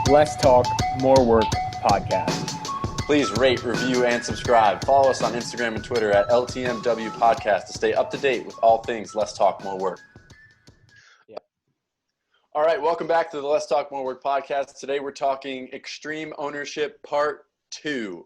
Less Talk, More Work podcast. Please rate, review, and subscribe. Follow us on Instagram and Twitter at LTMW Podcast to stay up to date with all things Less Talk, More Work. Yeah. All right, welcome back to the Less Talk, More Work podcast. Today we're talking Extreme Ownership Part 2.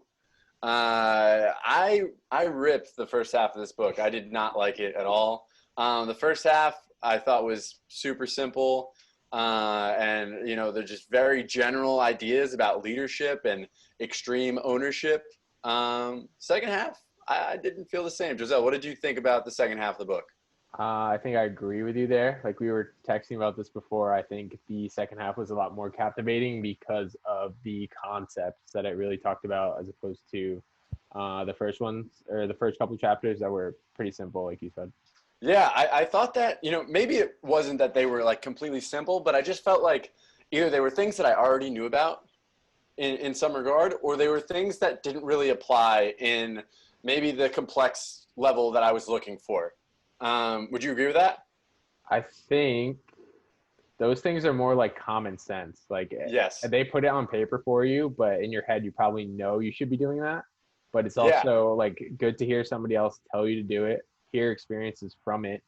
I ripped the first half of this book. I did not like it at all. The first half I thought was super simple. And, you know, they're just very general ideas about leadership and extreme ownership. Second half, I didn't feel the same. Josel, what did you think about the second half of the book? I think I agree with you there. Like we were texting about this before, I think the second half was a lot more captivating because of the concepts that it really talked about as opposed to the first ones or the first couple chapters that were pretty simple, like you said. Yeah, I thought that, you know, maybe it wasn't that they were like completely simple, but I just felt like either they were things that I already knew about in some regard, or they were things that didn't really apply in maybe the complex level that I was looking for. Would you agree with that? I think those things are more like common sense. Like Yes. They put it on paper for you, but in your head, you probably know you should be doing that. But it's also like good to hear somebody else tell you to do it, hear experiences from it,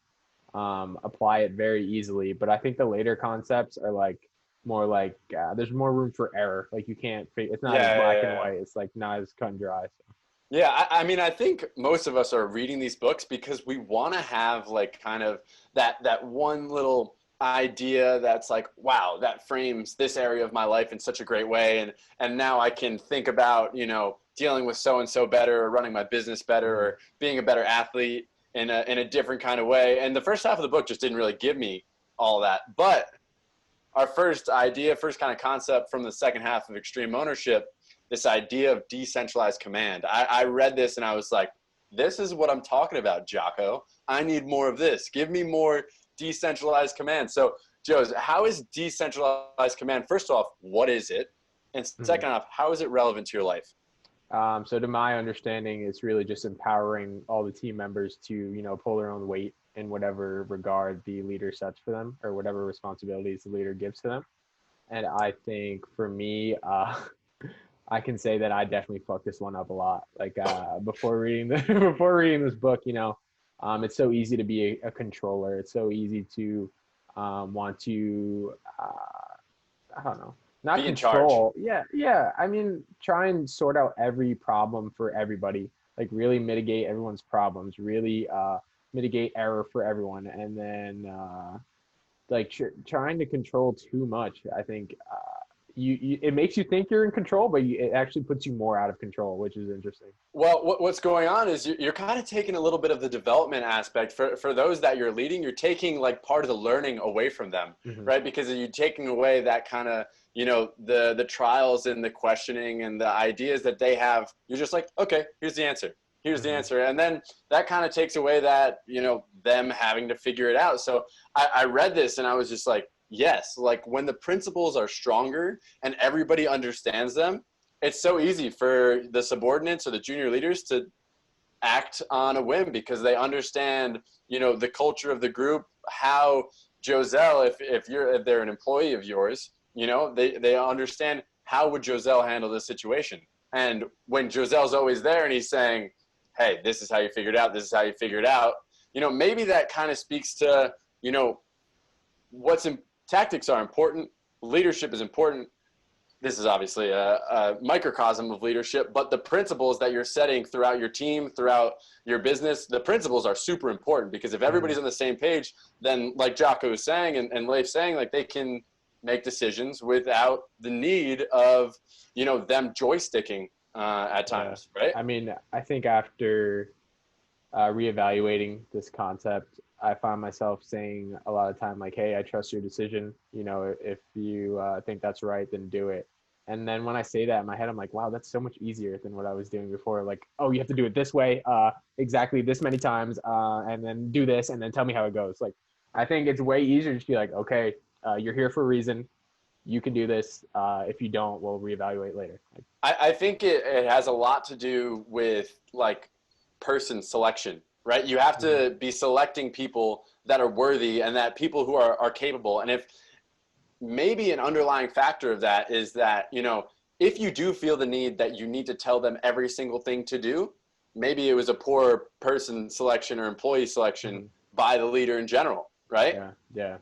apply it very easily. But I think the later concepts are like more like there's more room for error. Like you can't, it's not as black and white. It's like not as cut and dry. So. Yeah, I mean, I think most of us are reading these books because we want to have like kind of that one little idea that's like, wow, that frames this area of my life in such a great way. And now I can think about, you know, dealing with so-and-so better or running my business better or being a better athlete in a different kind of way. And the first half of the book just didn't really give me all that. But our first idea, first kind of concept from the second half of Extreme Ownership, this idea of decentralized command. I read this and I was like, this is what I'm talking about, Jocko. I need more of this. Give me more decentralized command. So, Joe, how is decentralized command? First off, what is it? And second off, how is it relevant to your life? So to my understanding, it's really just empowering all the team members to, you know, pull their own weight in whatever regard the leader sets for them or whatever responsibilities the leader gives to them. And I think for me, I can say that I definitely fucked this one up a lot. Like before reading this book, you know, it's so easy to be a controller. It's so easy to want to, I don't know, not be control. Yeah. I mean, try and sort out every problem for everybody. Like really mitigate everyone's problems. Really mitigate error for everyone. And then trying to control too much, I think. It makes you think you're in control, but it actually puts you more out of control, which is interesting. Well, what's going on is you're kind of taking a little bit of the development aspect for those that you're leading. You're taking like part of the learning away from them, right? Because you're taking away that kind of, you know, the trials and the questioning and the ideas that they have. You're just like, okay, here's the answer. Here's the answer. And then that kind of takes away that, you know, them having to figure it out. So I read this and I was just like, yes, like when the principles are stronger and everybody understands them, it's so easy for the subordinates or the junior leaders to act on a whim because they understand, you know, the culture of the group, how Josel, if they're an employee of yours, you know, they understand how would Josel handle this situation. And when Josel's always there and he's saying, hey, this is how you figure it out, this is how you figure it out, you know, maybe that kind of speaks to, you know, tactics are important. Leadership is important. This is obviously a microcosm of leadership, but the principles that you're setting throughout your team, throughout your business, the principles are super important because if everybody's on the same page, then like Jocko was saying and Leif saying, like they can make decisions without the need of, you know, them joysticking at times, right? I mean, I think after reevaluating this concept, I find myself saying a lot of time, like, hey, I trust your decision. You know, if you think that's right, then do it. And then when I say that in my head, I'm like, wow, that's so much easier than what I was doing before. Like, oh, you have to do it this way, exactly this many times, and then do this, and then tell me how it goes. Like, I think it's way easier to just be like, okay, you're here for a reason. You can do this. If you don't, we'll reevaluate later. Like, I think it has a lot to do with like person selection, right? You have to be selecting people that are worthy and that people who are capable. And if maybe an underlying factor of that is that, you know, if you do feel the need that you need to tell them every single thing to do, maybe it was a poor person selection or employee selection by the leader in general, right? Yeah.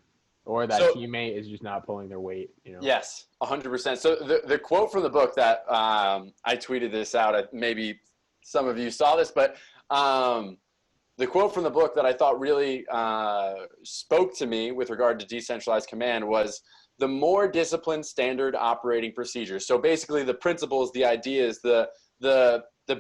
Or that teammate is just not pulling their weight, you know? Yes, 100%. So the quote from the book that I tweeted this out, maybe some of you saw this, but the quote from the book that I thought really spoke to me with regard to decentralized command was, the more disciplined standard operating procedures. So basically the principles, the ideas, the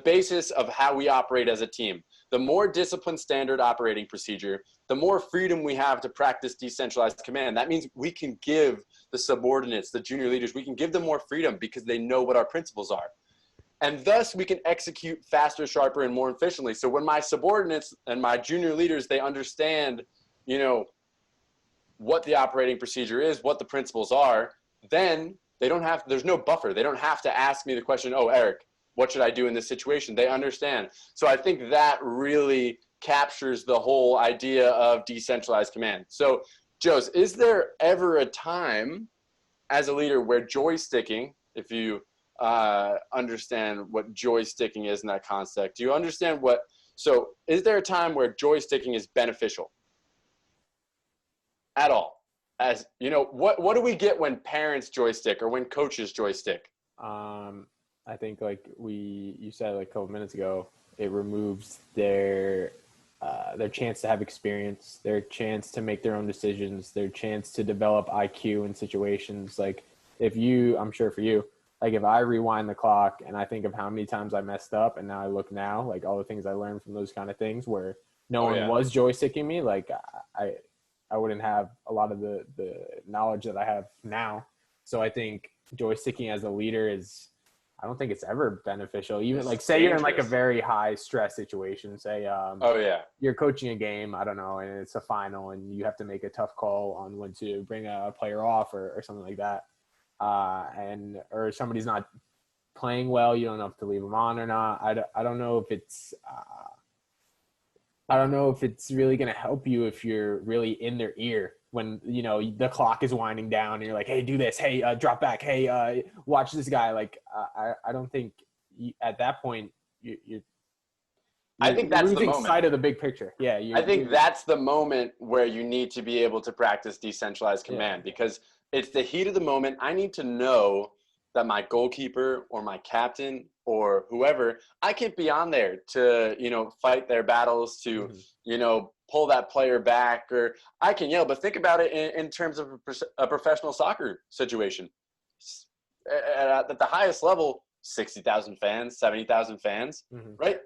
basis of how we operate as a team. The more disciplined standard operating procedure, the more freedom we have to practice decentralized command. That means we can give the subordinates, the junior leaders, we can give them more freedom because they know what our principles are. And thus we can execute faster, sharper, and more efficiently. So when my subordinates and my junior leaders, they understand, you know, what the operating procedure is, what the principles are, then they don't have, there's no buffer. They don't have to ask me the question, oh, Eric, what should I do in this situation? They understand. So I think that really captures the whole idea of decentralized command. So, Jos, is there ever a time as a leader where joysticking, if you understand what joysticking is in that concept, do you understand what, so is there a time where joysticking is beneficial at all? As you know, what do we get when parents joystick or when coaches joystick? I think like you said like a couple minutes ago, it removes their chance to have experience, their chance to make their own decisions, their chance to develop IQ in situations. Like I'm sure for you, like if I rewind the clock and I think of how many times I messed up and now I look now, like all the things I learned from those kind of things where no one was joysticking me, like I wouldn't have a lot of the knowledge that I have now. So I think joysticking as a leader I don't think it's ever beneficial. Even it's like say dangerous. You're in like a very high stress situation, say you're coaching a game, I don't know, and it's a final and you have to make a tough call on when to bring a player off or something like that. Or somebody's not playing well, you don't know if to leave them on or not. I don't know if it's really going to help you if you're really in their ear when, you know, the clock is winding down and you're like, hey, do this. Hey, drop back. Hey, watch this guy. Like, I don't think at that point I think that's losing the moment. sight of the big picture. Yeah. I think that's the moment where you need to be able to practice decentralized command because it's the heat of the moment. I need to know that my goalkeeper or my captain or whoever, I can't be on there to, you know, fight their battles, to, you know, pull that player back, or I can yell. But think about it in terms of a professional soccer situation. At the highest level, 60,000 fans, 70,000 fans, right?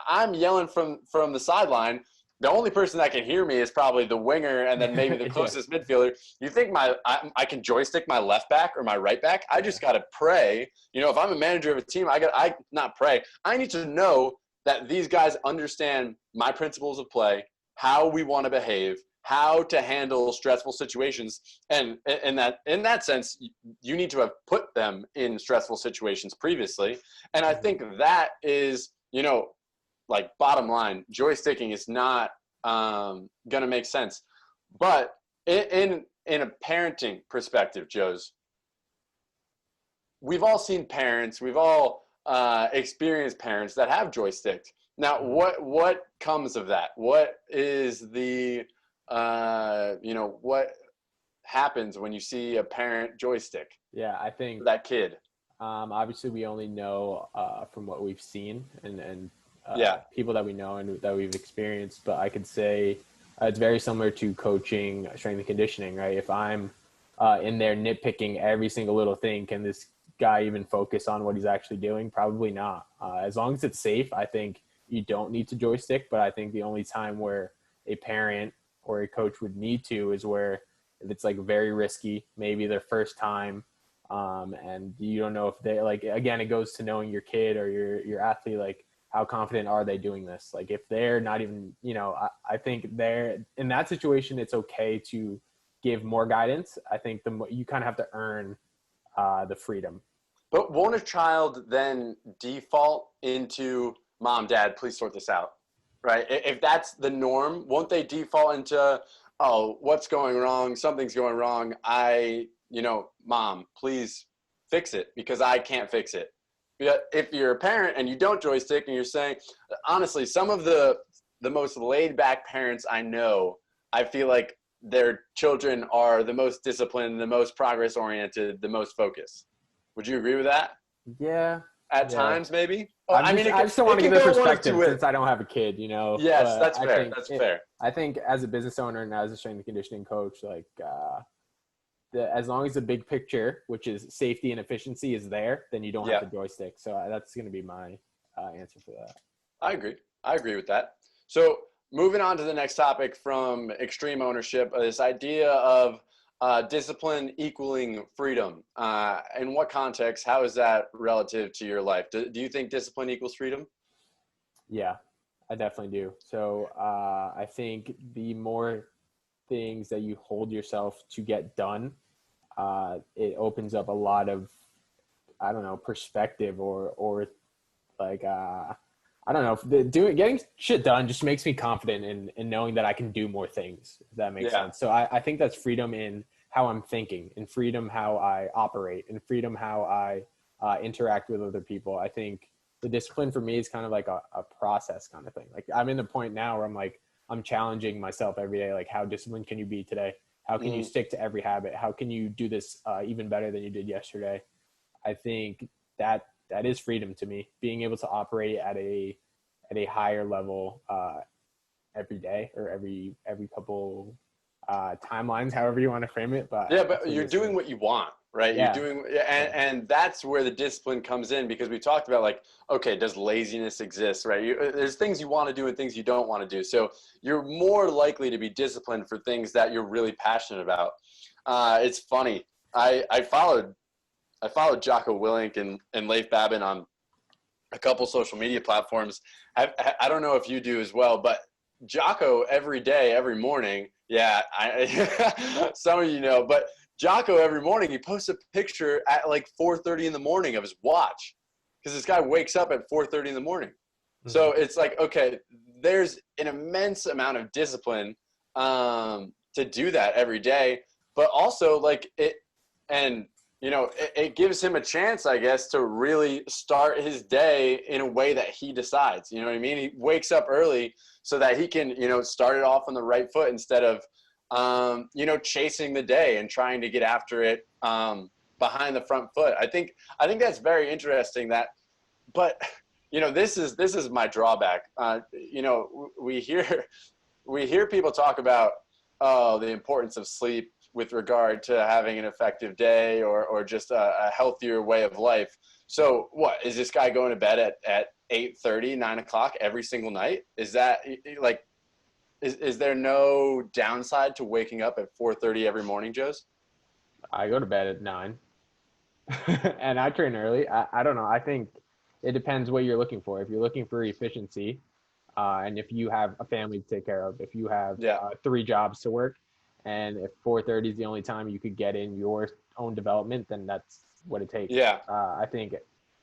I'm yelling from the sideline. The only person that can hear me is probably the winger and then maybe the closest midfielder. You think I can joystick my left back or my right back? I just got to pray. You know, if I'm a manager of a team, I not pray. I need to know that these guys understand my principles of play, how we want to behave, how to handle stressful situations. And in that sense, you need to have put them in stressful situations previously. And I think that is, you know, like bottom line, joysticking is not going to make sense. But in a parenting perspective, Jos, we've all seen parents, we've all experienced parents that have joysticked. Now, what comes of that? What is the, you know, what happens when you see a parent joystick? Yeah, I think that kid. Obviously, we only know from what we've seen and people that we know and that we've experienced, but I could say it's very similar to coaching strength and conditioning, right? If I'm in there nitpicking every single little thing, can this guy even focus on what he's actually doing? Probably not. As long as it's safe, I think you don't need to joystick, but I think the only time where a parent or a coach would need to is where if it's like very risky, maybe their first time, and you don't know if they like, again, it goes to knowing your kid or your athlete, like how confident are they doing this? Like if they're not even, you know, I think they're in that situation, it's okay to give more guidance. I think you kind of have to earn the freedom. But won't a child then default into mom, dad, please sort this out, right? If that's the norm, won't they default into, oh, what's going wrong? Something's going wrong. I Mom, please fix it because I can't fix it. But if you're a parent and you don't joystick and you're saying, honestly, some of the most laid back parents I know, I feel like their children are the most disciplined, the most progress oriented, the most focused. Would you agree with that? Yeah. At times, maybe. Well, I just don't want to give the perspective since I don't have a kid, Yes, that's fair. That's fair. I think as a business owner and as a strength and conditioning coach, like as long as the big picture, which is safety and efficiency, is there, then you don't have the joystick. So that's going to be my answer for that. I agree with that. So moving on to the next topic from extreme ownership, this idea of discipline equaling freedom. In what context, how is that relative to your life? Do you think discipline equals freedom? Yeah, I definitely do. So I think the more things that you hold yourself to get done, it opens up a lot of, perspective or like, I don't know, getting shit done just makes me confident in knowing that I can do more things, if that makes sense. So I think that's freedom in how I'm thinking, and freedom how I operate, and freedom how I interact with other people. I think the discipline for me is kind of like a process kind of thing. Like I'm in the point now where I'm challenging myself every day. Like, how disciplined can you be today? How can you stick to every habit? How can you do this even better than you did yesterday? I think that is freedom to me, being able to operate at a higher level every day or every couple timelines, however you want to frame it. But you're doing what you want, right? Yeah. You're doing, and that's where the discipline comes in, because we talked about like, okay, does laziness exist, right? There's things you want to do and things you don't want to do. So you're more likely to be disciplined for things that you're really passionate about. It's funny. I followed Jocko, Willink, and Leif Babin on a couple social media platforms. I don't know if you do as well, but Jocko every day, every morning, some of you know, but Jocko every morning, he posts a picture at like 4:30 in the morning of his watch, because this guy wakes up at 4:30 in the morning. Mm-hmm. So it's like, okay, there's an immense amount of discipline to do that every day, but also like it, and it gives him a chance, I guess, to really start his day in a way that he decides. You know what I mean? He wakes up early so that he can, start it off on the right foot instead of, chasing the day and trying to get after it behind the front foot. I think that's very interesting. But this is my drawback. We hear people talk about the importance of sleep with regard to having an effective day or just a healthier way of life. So what, is this guy going to bed at 8:30, 9 o'clock every single night? Is that like, is there no downside to waking up at 4:30 every morning, Jose? I go to bed at 9 and I train early. I don't know. I think it depends what you're looking for. If you're looking for efficiency, and if you have a family to take care of, if you have 3 jobs to work, and if 4:30 is the only time you could get in your own development, then that's what it takes. Yeah. I think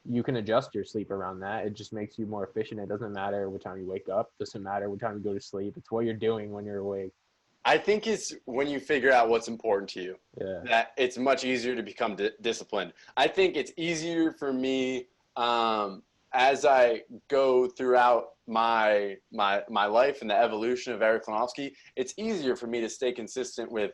you can adjust your sleep around that. It just makes you more efficient. It doesn't matter what time you wake up. It doesn't matter what time you go to sleep. It's what you're doing when you're awake. I think it's when you figure out what's important to you, that it's much easier to become disciplined. I think it's easier for me as I go throughout my life and the evolution of Eric Klanowski. It's easier for me to stay consistent with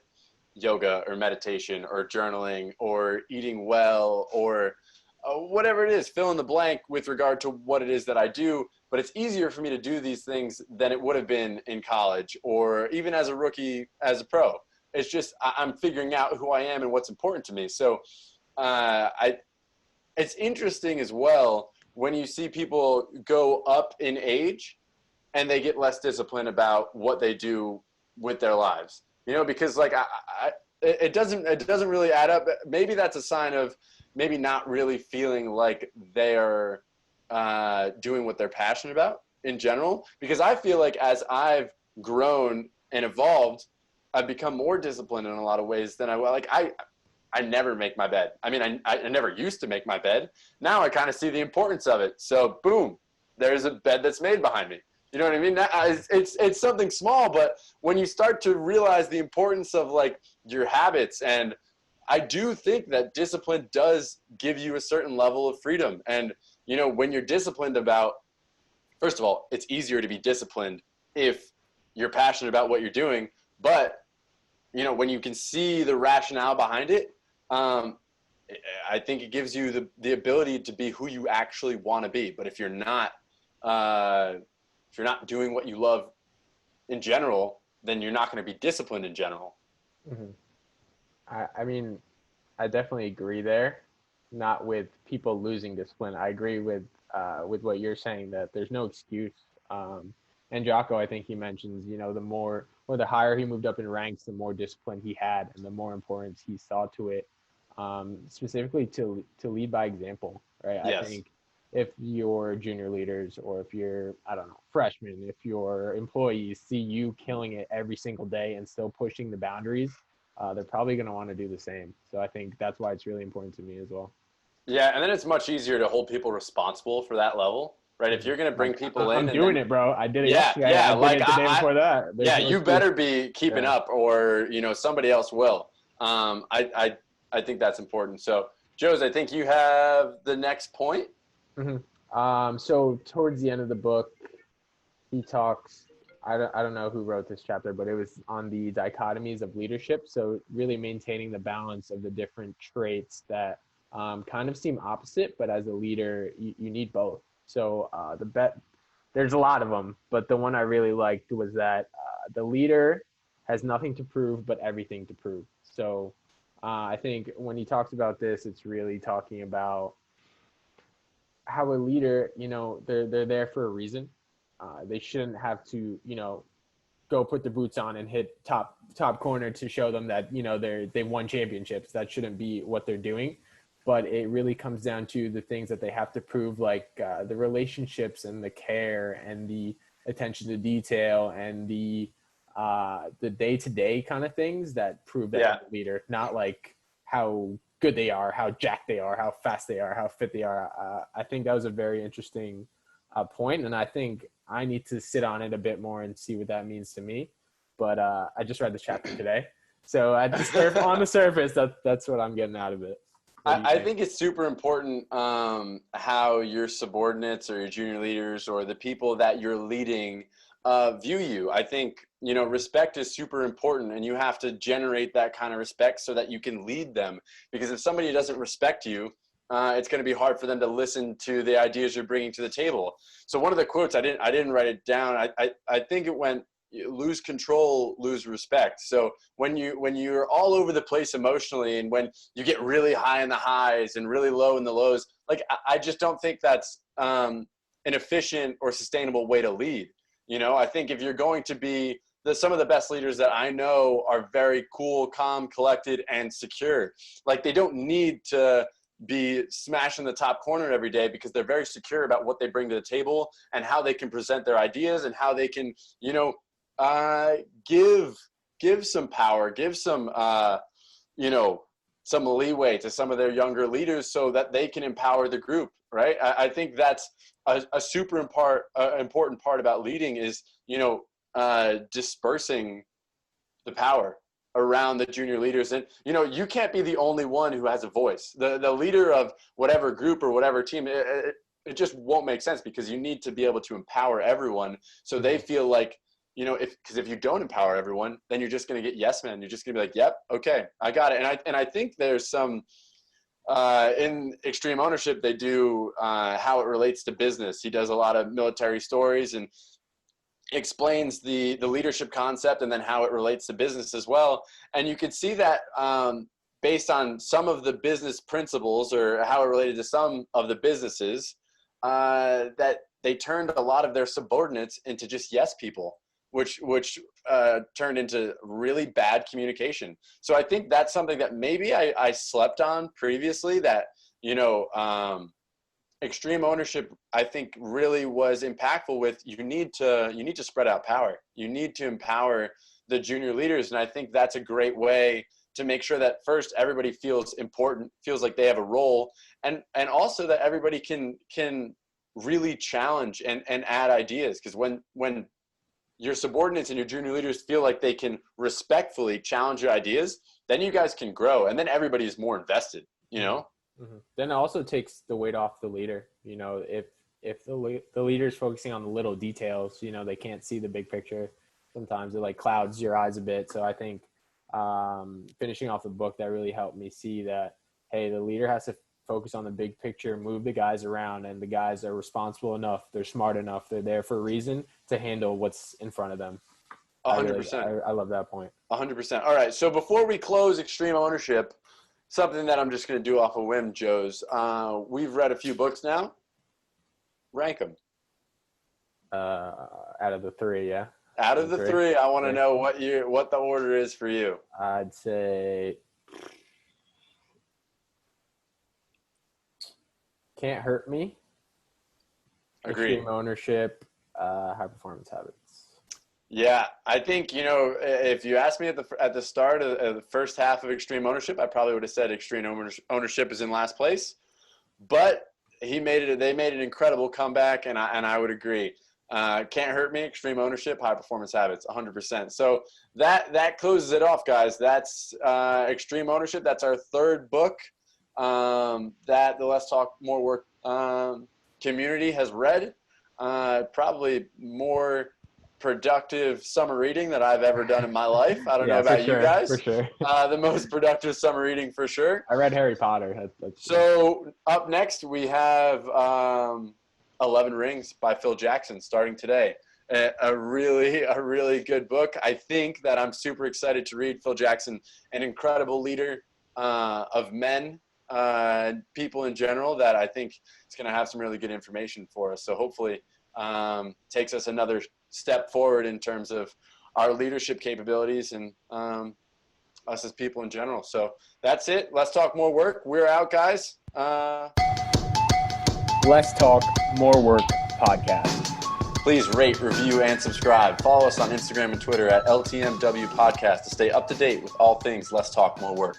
yoga or meditation or journaling or eating well or whatever it is, fill in the blank with regard to what it is that I do. But it's easier for me to do these things than it would have been in college or even as a rookie, as a pro. It's just I'm figuring out who I am and what's important to me. So it's interesting as well when you see people go up in age and they get less disciplined about what they do with their lives, because like it doesn't really add up. Maybe that's a sign of maybe not really feeling like they're doing what they're passionate about in general, because I feel like as I've grown and evolved, I've become more disciplined in a lot of ways than I was. Like I never make my bed. I mean, I never used to make my bed. Now I kind of see the importance of it. So boom, there's a bed that's made behind me. You know what I mean? It's something small, but when you start to realize the importance of like your habits, and I do think that discipline does give you a certain level of freedom. And, you know, when you're disciplined about, first of all, it's easier to be disciplined if you're passionate about what you're doing. But, you know, when you can see the rationale behind it, I think it gives you the ability to be who you actually want to be. But if you're not doing what you love in general, then you're not going to be disciplined in general. Mm-hmm. I mean, I definitely agree there. Not with people losing discipline. I agree with what you're saying, that there's no excuse. And Jocko, I think he mentions, you know, the higher he moved up in ranks, the more discipline he had, and the more importance he saw to it, specifically to lead by example, right? Yes. I think if your junior leaders, or if you're, I don't know, freshmen, if your employees see you killing it every single day and still pushing the boundaries, they're probably going to want to do the same. So I think that's why it's really important to me as well. Yeah, and then it's much easier to hold people responsible for that level, right? If you're going to bring people in, I'm doing it, bro. I did it yesterday. Yeah, I did like it the day before that. There's yeah, no you excuse. better be keeping up, or you know somebody else will. I think that's important. So, Jose, I think you have the next point. Mm-hmm. So towards the end of the book, he talks. I don't know who wrote this chapter, but it was on the dichotomies of leadership. So really maintaining the balance of the different traits that kind of seem opposite, but as a leader, you need both. So there's a lot of them, but the one I really liked was that the leader has nothing to prove, but everything to prove. So I think when he talks about this, it's really talking about how a leader, you know, they're there for a reason. They shouldn't have to, you know, go put the boots on and hit top corner to show them that, you know, they've won championships. That shouldn't be what they're doing. But it really comes down to the things that they have to prove, like the relationships and the care and the attention to detail and the day-to-day kind of things that prove that they're a leader, not like how good they are, how jacked they are, how fast they are, how fit they are. I think that was a very interesting point, and I think I need to sit on it a bit more and see what that means to me. But I just read the chapter today, so on the surface, that's what I'm getting out of it. I think it's super important how your subordinates or your junior leaders or the people that you're leading view you. I think, you know, respect is super important, and you have to generate that kind of respect so that you can lead them. Because if somebody doesn't respect you, it's going to be hard for them to listen to the ideas you're bringing to the table. So one of the quotes, I didn't write it down. I think it went, lose control, lose respect. So when you're all over the place emotionally, and when you get really high in the highs and really low in the lows, like I just don't think that's an efficient or sustainable way to lead. You know, I think if you're going to be some of the best leaders that I know are very cool, calm, collected, and secure. Like they don't need to be smashing the top corner every day, because they're very secure about what they bring to the table and how they can present their ideas and how they can, you know, give some power, give some, you know, some leeway to some of their younger leaders so that they can empower the group, right? I think that's a super important part about leading is, you know, dispersing the power around the junior leaders. And, you know, you can't be the only one who has a voice. The leader of whatever group or whatever team, it just won't make sense, because you need to be able to empower everyone so they feel like, you know, because if you don't empower everyone, then you're just going to get yes men. You're just going to be like, yep, okay, I got it. And I think there's some in Extreme Ownership, they do how it relates to business. He does a lot of military stories and explains the leadership concept and then how it relates to business as well. And you could see that based on some of the business principles or how it related to some of the businesses, that they turned a lot of their subordinates into just yes people, which turned into really bad communication. So I think that's something that maybe I slept on previously, that, you know, Extreme Ownership, I think, really was impactful with you need to spread out power. You need to empower the junior leaders. And I think that's a great way to make sure that first everybody feels important, feels like they have a role, and also that everybody can really challenge and add ideas. Because when your subordinates and your junior leaders feel like they can respectfully challenge your ideas, then you guys can grow, and then everybody is more invested, you know? Then it also takes the weight off the leader. You know, if the leader's focusing on the little details, you know, they can't see the big picture. Sometimes it like clouds your eyes a bit. So I think finishing off the book, that really helped me see that, hey, the leader has to focus on the big picture, move the guys around, and the guys are responsible enough, they're smart enough, they're there for a reason to handle what's in front of them. 100%. I love that point. 100%. All right. So before we close Extreme Ownership, something that I'm just going to do off a whim, Joes. We've read a few books now. Rank them. Out of the three, yeah. Out of the three, I want to know what the order is for you. I'd say Can't Hurt Me. Agreed. Extreme Ownership, High Performance Habits. Yeah, I think, you know, if you asked me at the start of the first half of Extreme Ownership, I probably would have said Extreme Ownership is in last place. But they made an incredible comeback, and I would agree. Can't Hurt Me, Extreme Ownership, High Performance Habits, 100%. So that closes it off, guys. That's Extreme Ownership. That's our third book that the Let's Talk More Work community has read. Probably more productive summer reading that I've ever done in my life. I don't know about you guys. For sure. The most productive summer reading for sure. I read Harry Potter. So up next we have 11 Rings by Phil Jackson starting today. A really good book. I think that I'm super excited to read. Phil Jackson, an incredible leader of men, people in general, that I think is going to have some really good information for us. So hopefully takes us another step forward in terms of our leadership capabilities and us as people in general. So that's it. Let's Talk More Work. We're out, guys. Let's Talk More Work podcast. Please rate, review, and subscribe. Follow us on Instagram and Twitter at LTMW Podcast to stay up to date with all things Let's Talk More Work.